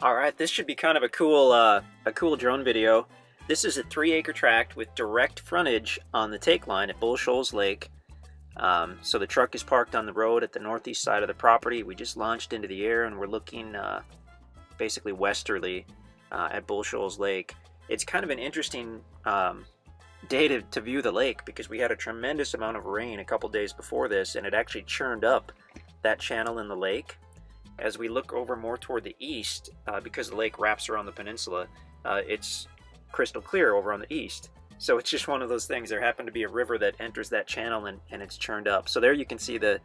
All right, this should be kind of a cool drone video. This is a 3-acre tract with direct frontage on the take line at Bull Shoals Lake. So the truck is parked on the road at the northeast side of the property. We just launched into the air and we're looking basically westerly at Bull Shoals Lake. It's kind of an interesting day to view the lake because we had a tremendous amount of rain a couple days before this, and it actually churned up that channel in the lake. As we look over more toward the east, because the lake wraps around the peninsula, it's crystal clear over on the east. So it's just one of those things. There happened to be a river that enters that channel and it's churned up. So there you can see that's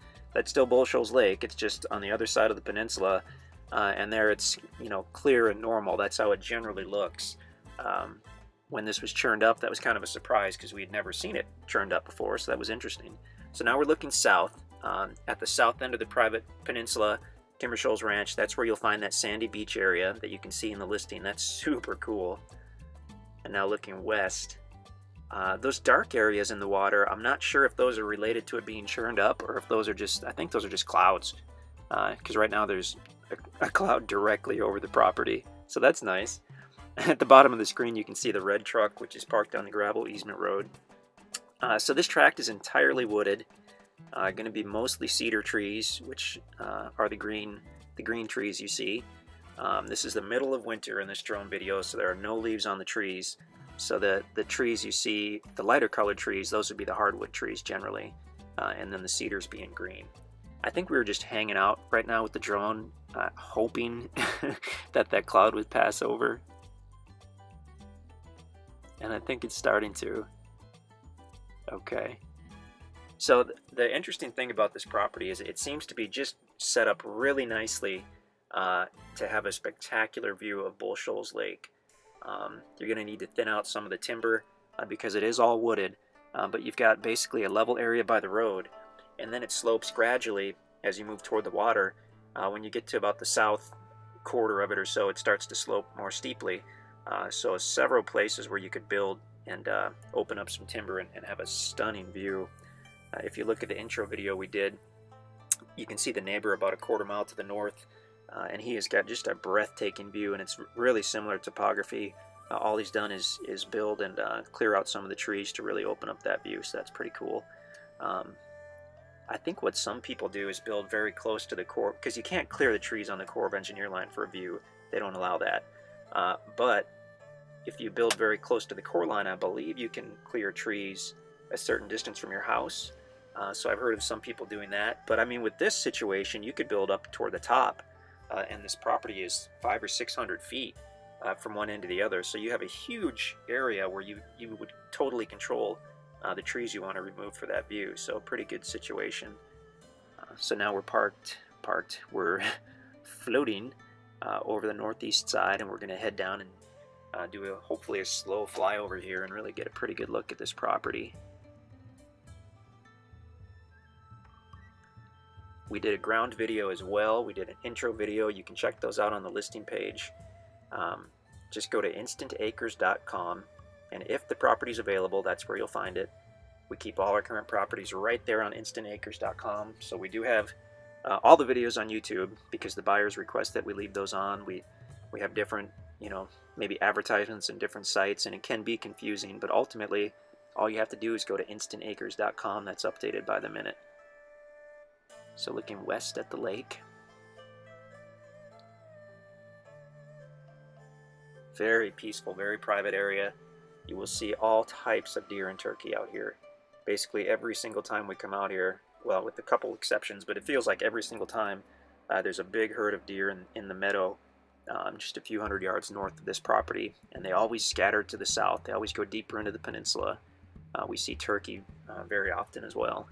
still Bull Shoals Lake. It's just on the other side of the peninsula, and there it's clear and normal. That's how it generally looks. When this was churned up, that was kind of a surprise because we had never seen it churned up before, so that was interesting. So now we're looking south at the south end of the private peninsula, Timber Shoals Ranch. That's where you'll find that sandy beach area that you can see in the listing. That's super cool. And now looking west, those dark areas in the water, I'm not sure if those are related to it being churned up or if those are just, I think those are just clouds, because right now there's a cloud directly over the property, so that's nice. At the bottom of the screen you can see the red truck, which is parked on the gravel easement road. So this tract is entirely wooded. Going to be mostly cedar trees, which are the green trees you see. This is the middle of winter in this drone video, so there are no leaves on the trees. So the trees you see, the lighter colored trees, those would be the hardwood trees generally, and then the cedars being green. I think we were just hanging out right now with the drone, hoping that cloud would pass over. And I think it's starting to. Okay. So the interesting thing about this property is it seems to be just set up really nicely to have a spectacular view of Bull Shoals Lake. You're going to need to thin out some of the timber because it is all wooded, but you've got basically a level area by the road, and then it slopes gradually as you move toward the water. When you get to about the south quarter of it or so, it starts to slope more steeply. So several places where you could build and open up some timber and have a stunning view. If you look at the intro video we did, you can see the neighbor about a quarter mile to the north, and he has got just a breathtaking view, and it's really similar topography. All he's done is build and clear out some of the trees to really open up that view, so that's pretty cool. I think what some people do is build very close to the core, because you can't clear the trees on the Corps of Engineer line for a view. They don't allow that. But if you build very close to the core line, I believe you can clear trees a certain distance from your house. So I've heard of some people doing that. But I mean, with this situation, you could build up toward the top, and this property is 500 or 600 feet from one end to the other. So you have a huge area where you would totally control the trees you want to remove for that view. So pretty good situation. So now we're parked. We're floating over the northeast side, and we're going to head down and do hopefully a slow flyover here and really get a pretty good look at this property. We did a ground video as well. We did an intro video. You can check those out on the listing page. Just go to InstantAcres.com, and if the property is available, that's where you'll find it. We keep all our current properties right there on InstantAcres.com. So we do have all the videos on YouTube because the buyers request that we leave those on. We have different, maybe advertisements in different sites, and it can be confusing, but ultimately all you have to do is go to InstantAcres.com. That's updated by the minute. So looking west at the lake. Very peaceful, very private area. You will see all types of deer and turkey out here. Basically every single time we come out here, well, with a couple exceptions, but it feels like every single time there's a big herd of deer in the meadow just a few hundred yards north of this property, and they always scatter to the south. They always go deeper into the peninsula. We see turkey very often as well.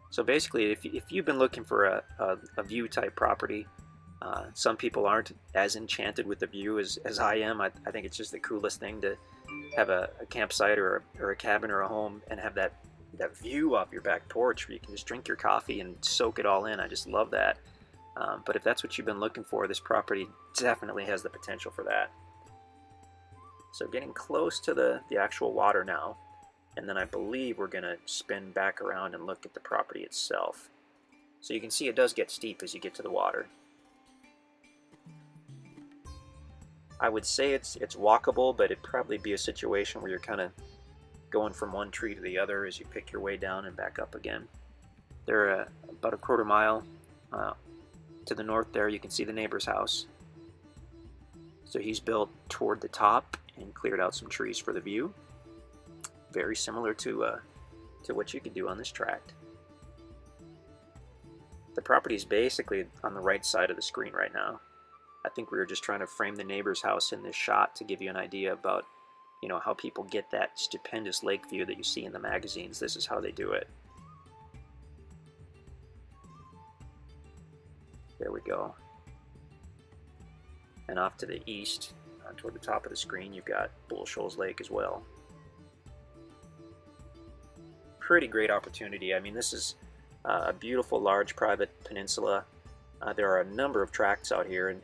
So basically, if you've been looking for a view type property, some people aren't as enchanted with the view as I am. I think it's just the coolest thing to have a campsite or a cabin or a home and have that view off your back porch where you can just drink your coffee and soak it all in. I just love that. But if that's what you've been looking for, this property definitely has the potential for that. So getting close to the actual water now. And then I believe we're going to spin back around and look at the property itself. So you can see it does get steep as you get to the water. I would say it's walkable, but it'd probably be a situation where you're kind of going from one tree to the other as you pick your way down and back up again. They're about a quarter mile to the north there. You can see the neighbor's house. So he's built toward the top and cleared out some trees for the view. Very similar to what you could do on this tract. The property is basically on the right side of the screen right now. I think we were just trying to frame the neighbor's house in this shot to give you an idea about, you know, how people get that stupendous lake view that you see in the magazines. This is how they do it. There we go. And off to the east, toward the top of the screen, you've got Bull Shoals Lake as well. Pretty great opportunity. I mean, this is a beautiful, large private peninsula. There are a number of tracts out here, and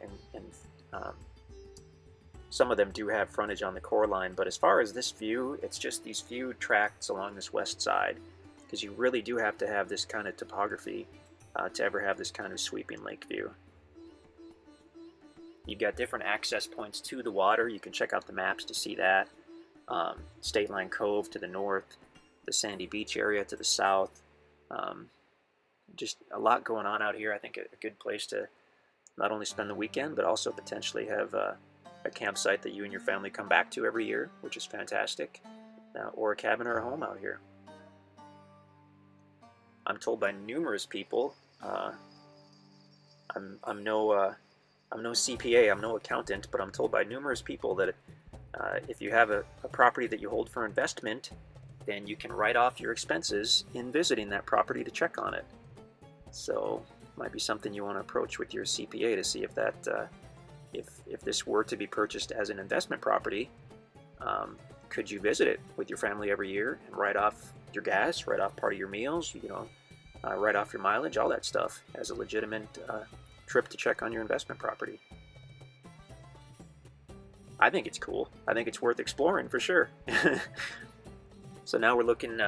some of them do have frontage on the core line, but as far as this view, it's just these few tracts along this west side, because you really do have to have this kind of topography to ever have this kind of sweeping lake view. You've got different access points to the water. You can check out the maps to see that. State Line Cove to the north, the Sandy Beach area to the south. Just a lot going on out here. I think a good place to not only spend the weekend, but also potentially have a campsite that you and your family come back to every year, which is fantastic, or a cabin or a home out here. I'm told by numerous people, I'm no CPA, I'm no accountant, but I'm told by numerous people that if you have a property that you hold for investment, then you can write off your expenses in visiting that property to check on it. So might be something you want to approach with your CPA to see if that if this were to be purchased as an investment property, could you visit it with your family every year and write off your gas, write off part of your meals, you know, write off your mileage, all that stuff as a legitimate trip to check on your investment property. I think it's cool. I think it's worth exploring for sure. So now we're looking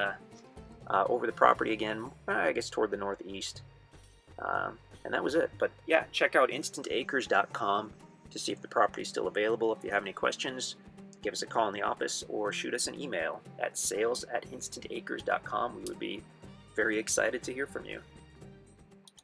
over the property again, I guess toward the northeast. And that was it. But yeah, check out InstantAcres.com to see if the property is still available. If you have any questions, give us a call in the office or shoot us an email at sales@instantacres.com. We would be very excited to hear from you.